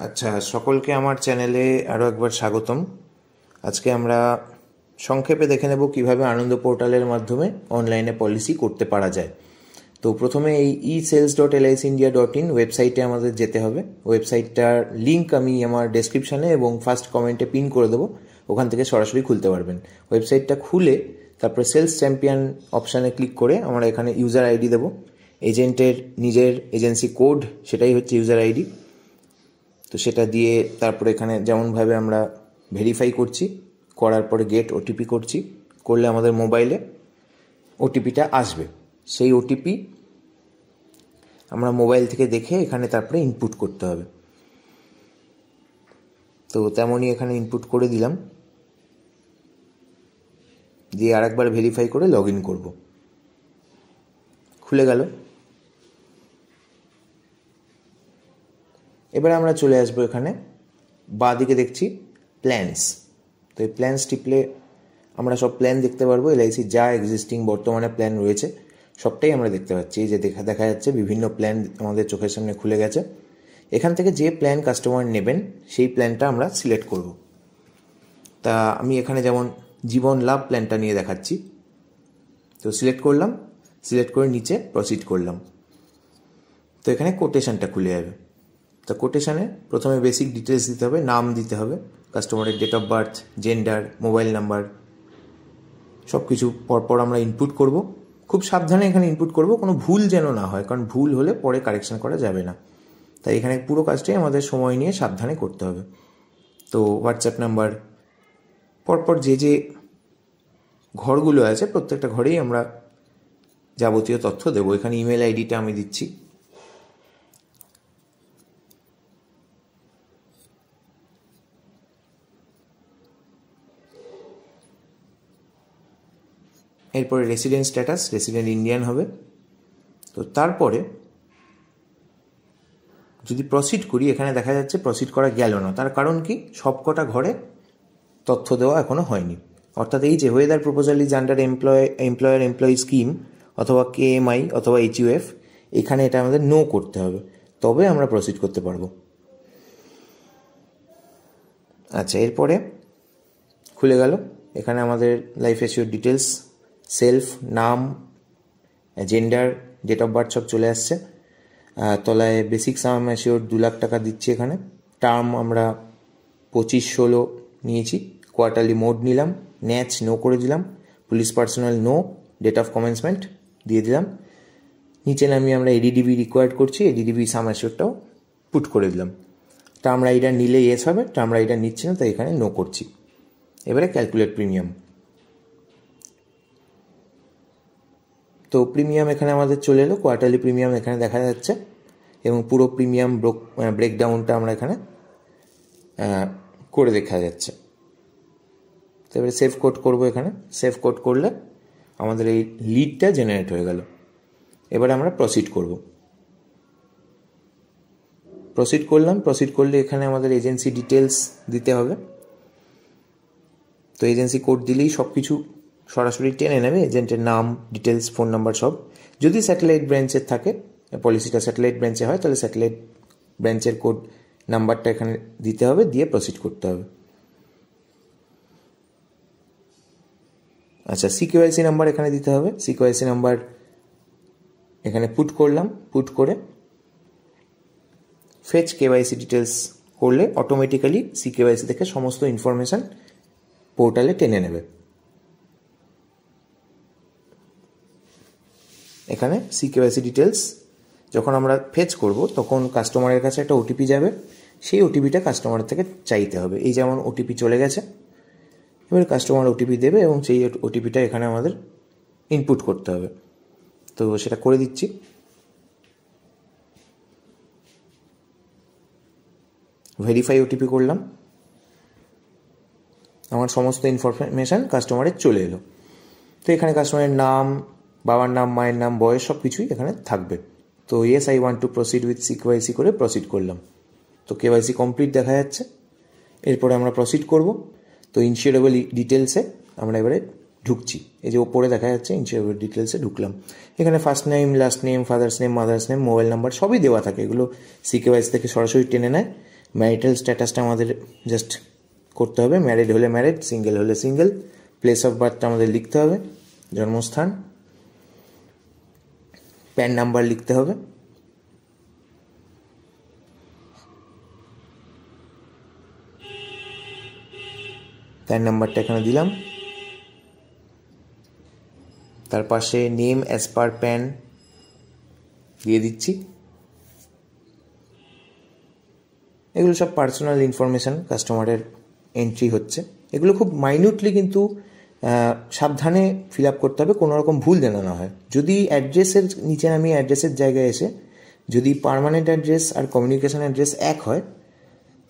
আচ্ছা, সকলকে আমার চ্যানেলে আরও একবার স্বাগতম। আজকে আমরা সংক্ষেপে দেখে নেব কিভাবে আনন্দ পোর্টালের মাধ্যমে অনলাইনে পলিসি করতে পারা যায়। তো প্রথমে এই esales.licindia.in ওয়েবসাইটে আমাদের যেতে হবে। ওয়েবসাইটটার লিঙ্ক আমি আমার ডেসক্রিপশানে এবং ফার্স্ট কমেন্টে পিন করে দেবো, ওখান থেকে সরাসরি খুলতে পারবেন। ওয়েবসাইটটা খুলে তারপরে সেলস চ্যাম্পিয়ন অপশানে ক্লিক করে আমরা এখানে ইউজার আইডি দেবো। এজেন্টের নিজের এজেন্সি কোড, সেটাই হচ্ছে ইউজার আইডি। তো সেটা দিয়ে তারপরে এখানে যেমনভাবে আমরা ভেরিফাই করছি, করার পরে গেট ওটিপি করছি, করলে আমাদের মোবাইলে ওটিপিটা আসবে। সেই ওটিপি আমরা মোবাইল থেকে দেখে এখানে তারপরে ইনপুট করতে হবে। তো তেমনই এখানে ইনপুট করে দিলাম, দিয়ে আরেকবার ভেরিফাই করে লগ ইন করব। খুলে গেল। এবার আমরা চলে আসবো এখানে, বাঁ দিকে দেখছি প্ল্যানস। তো এই প্ল্যানস টিপলে আমরা সব প্ল্যান দেখতে পারবো। এলআইসি যা এক্সিস্টিং বর্তমানে প্ল্যান রয়েছে সবটাই আমরা দেখতে পাচ্ছি। এই যে দেখা যাচ্ছে বিভিন্ন প্ল্যান আমাদের চোখের সামনে খুলে গেছে। এখান থেকে যে প্ল্যান কাস্টমার নেবেন সেই প্ল্যানটা আমরা সিলেক্ট করব। তা আমি এখানে যেমন জীবন লাভ প্ল্যানটা নিয়ে দেখাচ্ছি। তো সিলেক্ট করলাম, সিলেক্ট করে নিচে প্রসিড করলাম। তো এখানে কোটেশনটা খুলে যাবে। তো কোটেশনে প্রথমে বেসিক ডিটেলস দিতে হবে, নাম দিতে হবে, কাস্টমারের date of birth, gender, mobile number, সব কিছু পরপর আমরা ইনপুট করব। খুব সাবধানে এখানে ইনপুট করব, কোনো ভুল যেন না হয়, কারণ ভুল হলে পরে কারেকশন করা যাবে না। তাই এখানে পুরো কাজটাই আমাদের সময় নিয়ে সাবধানে করতে হবে। তো হোয়াটসঅ্যাপ নাম্বার, পরপর যে যে ঘরগুলো আছে প্রত্যেকটা ঘরেই আমরা যাবতীয় তথ্য দেবো। এখানে ইমেল আইডিটা আমি দিচ্ছি। এরপরে রেসিডেন্ট স্ট্যাটাস, রেসিডেন্ট ইন্ডিয়ান হবে। তো তারপরে যদি প্রসিড করি, এখানে দেখা যাচ্ছে প্রসিড করা গেল না। তার কারণ কি? সবকটা ঘরে তথ্য দেওয়া এখনো হয়নি। অর্থাৎ এই যে weather proposal is under employer employee scheme অথবা কেএমআই অথবা এইচইউএফ, এখানে এটা আমাদের নো করতে হবে, তবে আমরা প্রসিড করতে পারবো। আচ্ছা, এরপরে খুলে গেল। এখানে আমাদের লাইফ এসিওর ডিটেলস, সেলফ, নাম, জেন্ডার, ডেট অফ বার্থ সব চলে আসছে। তলায় বেসিক সাম এসিওর 2 লাখ টাকা দিচ্ছি। এখানে টার্ম আমরা 25-16 নিয়েছি। কোয়ার্টারলি মোড নিলাম, ন্যাচ নো করে দিলাম, police personal no, date of commencement দিয়ে দিলাম। নিচে নামিয়ে আমরা এডিডিবি রিকোয়ার্ড করছি, এডিডিবি সাম এসিওরটাও পুট করে দিলাম। টার্ম রাইডার নিলে ইয়েস হবে, টার্ম রাইডার নিচ্ছে না তাই এখানে নো করছি। এবারে ক্যালকুলেট প্রিমিয়াম। তো প্রিমিয়াম এখানে আমাদের চলে এলো, কোয়ার্টারলি প্রিমিয়াম এখানে দেখা যাচ্ছে এবং পুরো প্রিমিয়াম ব্রেকডাউনটা আমরা এখানে করে দেখা যাচ্ছে। তো এবারে সেভ কোড করবো। এখানে সেভ কোড করলে আমাদের এই লিডটা জেনারেট হয়ে গেল। এবারে আমরা প্রসিড করব। প্রসিড করলাম। প্রসিড করলে এখানে আমাদের এজেন্সি ডিটেলস দিতে হবে। তো এজেন্সি কোড দিলেই সব কিছু সরাসরি টেনে নেবে, এজেন্টের নাম, ডিটেলস, ফোন নাম্বার সব। যদি স্যাটেলাইট ব্রাঞ্চের থাকে, পলিসিটা স্যাটেলাইট ব্রাঞ্চে হয়, তাহলে স্যাটেলাইট ব্রাঞ্চের কোড নাম্বারটা এখানে দিতে হবে, দিয়ে প্রসিড করতে হবে। আচ্ছা, সিকিউআইসি নাম্বার এখানে দিতে হবে। সিকিউআইসি নাম্বার এখানে পুট করলাম। পুট করে ফেচ কেওয়াইসি ডিটেলস করলে অটোমেটিক্যালি সিকিউআইসি থেকে সমস্ত ইনফরমেশান পোর্টালে টেনে নেবে। এখানে সিকিউআইসি ডিটেলস যখন আমরা ফেচ করব তখন কাস্টমারের কাছে একটা ওটিপি যাবে, সেই ওটিপিটা কাস্টমারের থেকে চাইতে হবে। এই যেমন ওটিপি চলে গেছে, এবার কাস্টমার ওটিপি দেবে এবং সেই ওটিপিটা এখানে আমাদের ইনপুট করতে হবে। তো সেটা করে দিচ্ছি। ভেরিফাই ওটিপি করলাম, আমার সমস্ত ইনফরমেশান কাস্টমারের চলে এলো। তো এখানে কাস্টমারের নাম, বাবার নাম, মায়ের নাম, বয়স সব কিছুই এখানে থাকবে। তো yes I want to proceed with CQIC করে প্রসিড করলাম। তো কেওয়াইসি কমপ্লিট দেখা যাচ্ছে। এরপরে আমরা প্রসিড করব। তো ইনস্যুরেবল ডিটেলসে আমরা এবারে ঢুকছি। এই যে ওপরে দেখা যাচ্ছে ইনস্যুরেবল ডিটেলসে ঢুকলাম। এখানে first name, last name, father's name, mother's name, mobile number সবই দেওয়া থাকে। এগুলো সিকিউআইসি থেকে সরাসরি টেনে নেয়। ম্যারিটাল স্ট্যাটাসটা আমাদের জাস্ট করতে হবে, ম্যারিড হলে ম্যারিড, সিঙ্গেল হলে সিঙ্গেল। প্লেস অফ বার্থটা আমাদের লিখতে হবে, জন্মস্থান। প্যান নাম্বার লিখতে হবে, প্যান নাম্বারটা এখানে দিলাম। তার পাশে নেম অ্যাজ পার প্যান দিয়ে দিচ্ছি। এগুলো সব পার্সোনাল ইনফরমেশান কাস্টমারের এন্ট্রি হচ্ছে। এগুলো খুব মাইনিউটলি কিন্তু সাবধানে ফিল আপ করতে হবে, কোনো রকম ভুল যেন না হয়। যদি অ্যাড্রেসের নিচে আমি অ্যাড্রেসের জায়গায় এসে যদি পার্মানেন্ট অ্যাড্রেস আর কমিউনিকেশন অ্যাড্রেস এক হয়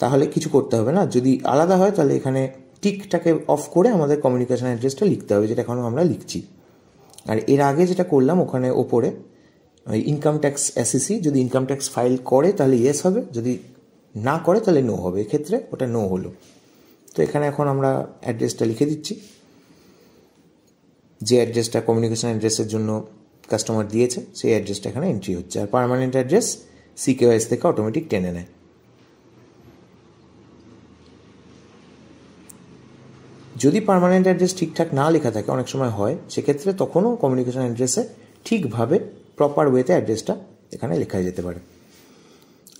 তাহলে কিছু করতে হবে না। যদি আলাদা হয় তাহলে এখানে টিকটাকে অফ করে আমাদের কমিউনিকেশন অ্যাড্রেসটা লিখতে হবে, যেটা এখনও আমরা লিখছি। আর এর আগে যেটা করলাম ওখানে ওপরে ওই ইনকাম ট্যাক্স অ্যাসেসি, যদি ইনকাম ট্যাক্স ফাইল করে তাহলে ইয়েস হবে, যদি না করে তাহলে নো হবে। এক্ষেত্রে ওটা নো হলো। তো এখানে এখন আমরা অ্যাড্রেসটা লিখে দিচ্ছি, যে অ্যাড্রেসটা কমিউনিকেশন অ্যাড্রেসের জন্য কাস্টমার দিয়েছে সেই অ্যাড্রেসটা এখানে এন্ট্রি হচ্ছে। আর পার্মানেন্ট অ্যাড্রেস সিকেওয়াইস থেকে অটোমেটিক টেনে নেয়। যদি পার্মানেন্ট অ্যাড্রেস ঠিকঠাক না লেখা থাকে, অনেক সময় হয়, সেক্ষেত্রে তখনও কমিউনিকেশন অ্যাড্রেসে ঠিকভাবে প্রপার ওয়েতে অ্যাড্রেসটা এখানে লেখা যেতে পারে।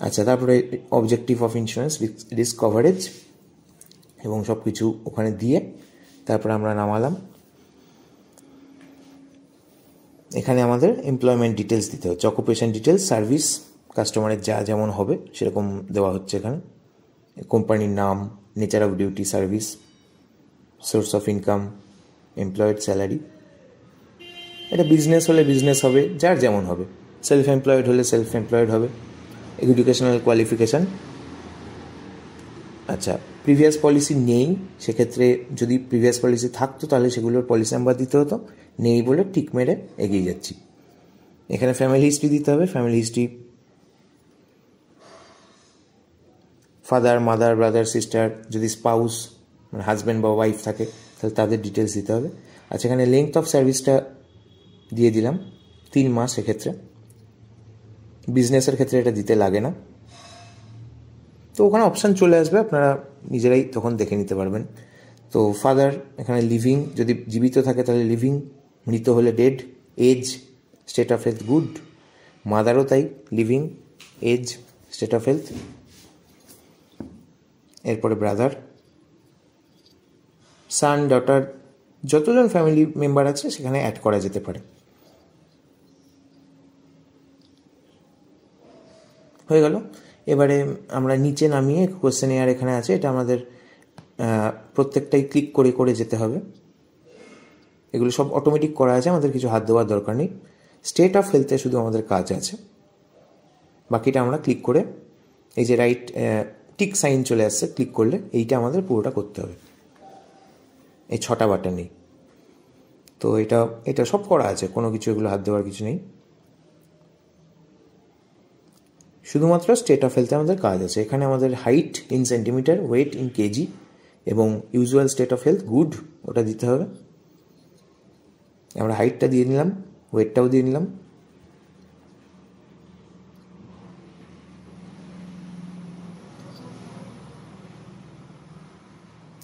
আচ্ছা, তারপরে objective of insurance, risk coverage এবং সব কিছু ওখানে দিয়ে তারপরে আমরা নামালাম। এখানে আমাদের এমপ্লয়মেন্ট ডিটেলস দিতে হচ্ছে, অকুপেশন ডিটেলস, সার্ভিস, কাস্টমারের যা যেমন হবে সেরকম দেওয়া হচ্ছে এখানে। কোম্পানির নাম, nature of duty, service, source of income, employed salary. এটা বিজনেস হলে বিজনেস হবে, যার যেমন হবে। সেলফ এমপ্লয়েড হলে সেলফ এমপ্লয়েড হবে। Educational qualification. আচ্ছা, প্রিভিয়াস পলিসি নেই, সেক্ষেত্রে যদি প্রিভিয়াস পলিসি থাকতো তাহলে সেগুলোর পলিসি নাম্বার দিতে হতো, নেই বলে টিক মেরে এগিয়ে যাচ্ছি। এখানে ফ্যামিলি হিস্ট্রি দিতে হবে, family history, father, mother, brother, sister, যদি স্পাউস মানে হাজব্যান্ড বা ওয়াইফ থাকে তাহলে তাদের ডিটেলস দিতে হবে। আচ্ছা, এখানে লেংথ অফ সার্ভিসটা দিয়ে দিলাম 3 মাস। এক্ষেত্রে বিজনেসের ক্ষেত্রে এটা দিতে লাগে না। তো ওখানে অপশান চলে আসবে, আপনারা নিজেরাই তখন দেখে নিতে পারবেন। তো ফাদার এখানে লিভিং, যদি জীবিত থাকে তাহলে লিভিং, মৃত হলে dead, age, state of health good, মাদারও তাই, living, age, state of health. এরপরে ব্রাদার, সান, ডটার, যতজন ফ্যামিলি মেম্বার আছে সেখানে অ্যাড করা যেতে পারে। হয়ে গেল। এবারে আমরা নিচে নামিয়ে কোয়েশ্চেনিয়ার এখানে আছে, এটা আমাদের প্রত্যেকটাই ক্লিক করে করে যেতে হবে। এগুলো সব অটোমেটিক করা আছে, আমাদের কিছু হাত দেওয়ার দরকার নেই। স্টেট অফ হেলথে শুধু আমাদের কাজ আছে, বাকিটা আমরা ক্লিক করে, এই যে রাইট টিক সাইন চলে আসছে, ক্লিক করলে এইটা আমাদের পুরোটা করতে হবে। এই 6টা বাটন নেই, তো এটা সব করা আছে, কোনো কিছু এগুলো হাত দেওয়ার কিছু নেই। শুধুমাত্র স্টেট অফ হেলথে আমাদের কাজ আছে। এখানে আমাদের height in centimetre, weight in KG এবং usual state of health good ওটা দিতে হবে। আমরা হাইটটা দিয়ে নিলাম, ওয়েটটাও দিয়ে নিলাম।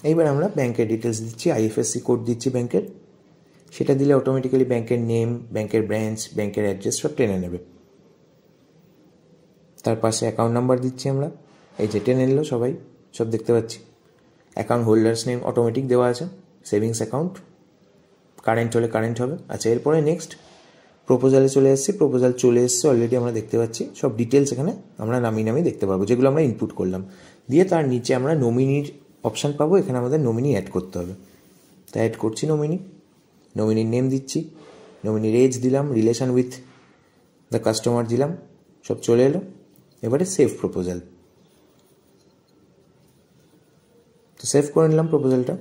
এইবার আমরা ব্যাংকের ডিটেলস দিচ্ছি, আইএফএসসি কোড দিচ্ছি ব্যাংকের, সেটা দিলে অটোমেটিক্যালি ব্যাংকের নেম, ব্যাংকের ব্রাঞ্চ, ব্যাংকের অ্যাড্রেস সব টেনে নেবে। তার পাশে অ্যাকাউন্ট নাম্বার দিচ্ছি আমরা, এই যে টেনে নিল সবাই, সব দেখতে পাচ্ছি। অ্যাকাউন্ট হোল্ডার্স নেম অটোমেটিক দেওয়া আছে, সেভিংস অ্যাকাউন্ট, কারেন্ট হলে কারেন্ট হবে। আচ্ছা, এরপরে নেক্সট প্রপোজালে চলে এসেছি, প্রপোজাল চলে এসছে অলরেডি, আমরা দেখতে পাচ্ছি সব ডিটেলস এখানে আমরা নামিয়ে দেখতে পারবো, যেগুলো আমরা ইনপুট করলাম। দিয়ে তার নিচে আমরা নমিনির অপশান পাবো, এখানে আমাদের নমিনি অ্যাড করতে হবে। তাই অ্যাড করছি নমিনির নেম দিচ্ছি, নমিনির এজ দিলাম, রিলেশন উইথ দ্য কাস্টমার দিলাম, সব চলে এলো। এবারে সেভ প্রপোজাল, তো সেভ করে নিলাম প্রপোজালটা,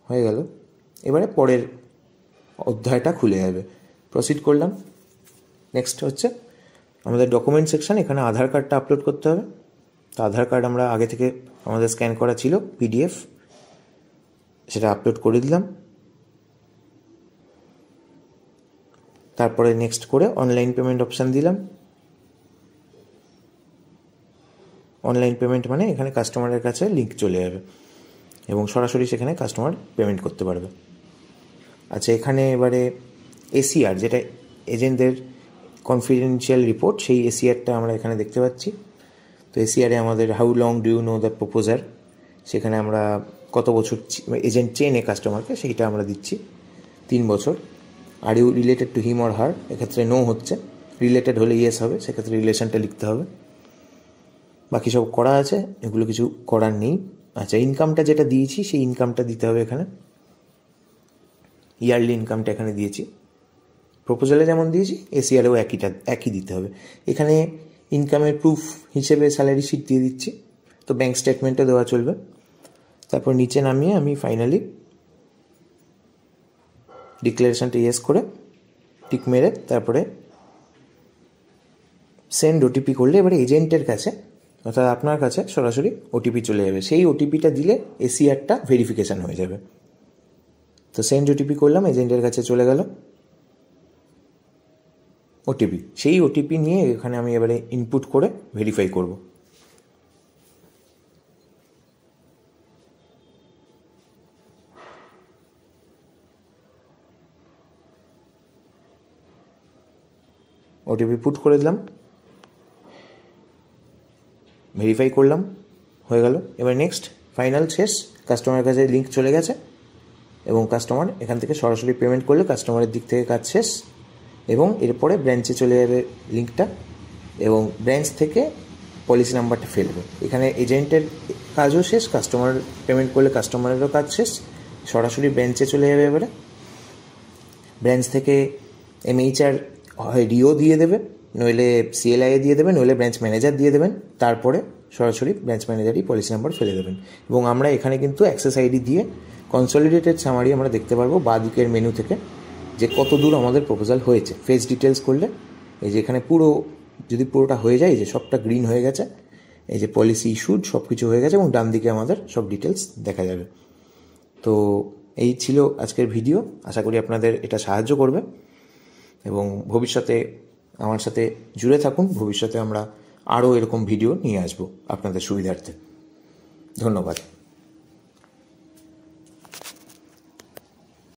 হয়ে গেল। এবারে পরের অধ্যায়টা খুলে যাবে, প্রসিড করলাম। নেক্সট হচ্ছে আমাদের ডকুমেন্ট সেকশন, এখানে আধার কার্ডটা আপলোড করতে হবে। তো আধার কার্ড আমরা আগে থেকে আমাদের স্ক্যান করা ছিল পিডিএফ, সেটা আপলোড করে দিলাম। তারপরে নেক্সট করে অনলাইন পেমেন্ট অপশান দিলাম। অনলাইন পেমেন্ট মানে এখানে কাস্টমারের কাছে লিঙ্ক চলে যাবে এবং সরাসরি সেখানে কাস্টমার পেমেন্ট করতে পারবে। আচ্ছা, এখানে এবারে এসিআর, যেটা এজেন্টদের কনফিডেন্সিয়াল রিপোর্ট, সেই এসিআরটা আমরা এখানে দেখতে পাচ্ছি। তো এসিআরে আমাদের how long do you know the proposer, সেখানে আমরা কত বছর এজেন্ট চেনে কাস্টমারকে সেইটা আমরা দিচ্ছি, 3 বছর। Are you related to him or her, এক্ষেত্রে নো হচ্ছে, রিলেটেড হলে ইয়েস হবে, সেক্ষেত্রে রিলেশনটা লিখতে হবে। বাকি সব করা আছে, এগুলো কিছু করার নেই। আচ্ছা, ইনকামটা যেটা দিয়েছি সেই ইনকামটা দিতে হবে এখানে, ইয়ারলি ইনকামটা এখানে দিয়েছি, প্রপোজালে যেমন দিয়েছি এসিআরেও একই দিতে হবে। এখানে ইনকামের প্রুফ হিসেবে স্যালারি শিট দিয়ে দিচ্ছি, তো ব্যাঙ্ক স্টেটমেন্টও দেওয়া চলবে। তারপর নিচে নামিয়ে আমি ফাইনালি ডিক্লারেশনটা ইয়েস করে টিক মেরে তারপরে সেন্ড ওটিপি করলে এবারে এজেন্টের কাছে, অর্থাৎ আপনার কাছে সরাসরি ওটিপি চলে যাবে। সেই ওটিপিটা দিলে এসিআরটা ভেরিফিকেশান হয়ে যাবে। তো সেন্ড ওটিপি করলাম, এজেন্টের কাছে চলে গেল ওটিপি। সেই ওটিপি নিয়ে এখানে আমি এবারে ইনপুট করে ভেরিফাই করব। ওটিপি পুট করে দিলাম, ভেরিফাই করলাম, হয়ে গেল। এবার নেক্সট ফাইনাল শেষ, কাস্টমারের কাছে লিঙ্ক চলে গেছে এবং কাস্টমার এখান থেকে সরাসরি পেমেন্ট করলে কাস্টমারের দিক থেকে কাজ শেষ। এবং এরপরে ব্রাঞ্চে চলে যাবে লিঙ্কটা এবং ব্রাঞ্চ থেকে পলিসি নাম্বারটা ফেলবে। এখানে এজেন্টের কাজও শেষ, কাস্টমার পেমেন্ট করলে কাস্টমারেরও কাজ শেষ। সরাসরি ব্রাঞ্চে চলে যাবে। এবারে ব্রাঞ্চ থেকে এমএইচআর হয় ডিও দিয়ে দেবে, নইলে সিএলআইয়ে দিয়ে দেবে, নইলে ব্রাঞ্চ ম্যানেজার দিয়ে দেবেন। তারপরে সরাসরি ব্রাঞ্চ ম্যানেজারই পলিসি নাম্বার ফেলে দেবেন। এবং আমরা এখানে কিন্তু অ্যাক্সেস আইডি দিয়ে কনসলিডেটেড সামারি আমরা দেখতে পারবো বাঁ দিকের মেনু থেকে যে কত দূর আমাদের প্রপোজাল হয়েছে। ফেজ ডিটেলস করলে এই যে এখানে পুরো, যদি পুরোটা হয়ে যায়, যে সবটা গ্রিন হয়ে গেছে, এই যে পলিসি ইস্যুড সব কিছু হয়ে গেছে এবং ডান দিকে আমাদের সব ডিটেলস দেখা যাবে। তো এই ছিল আজকের ভিডিও, আশা করি আপনাদের এটা সাহায্য করবে এবং ভবিষ্যতে আমার সাথে জুড়ে থাকুন। ভবিষ্যতে আমরা আরও এরকম ভিডিও নিয়ে আসবো আপনাদের সুবিধার্থে। ধন্যবাদ।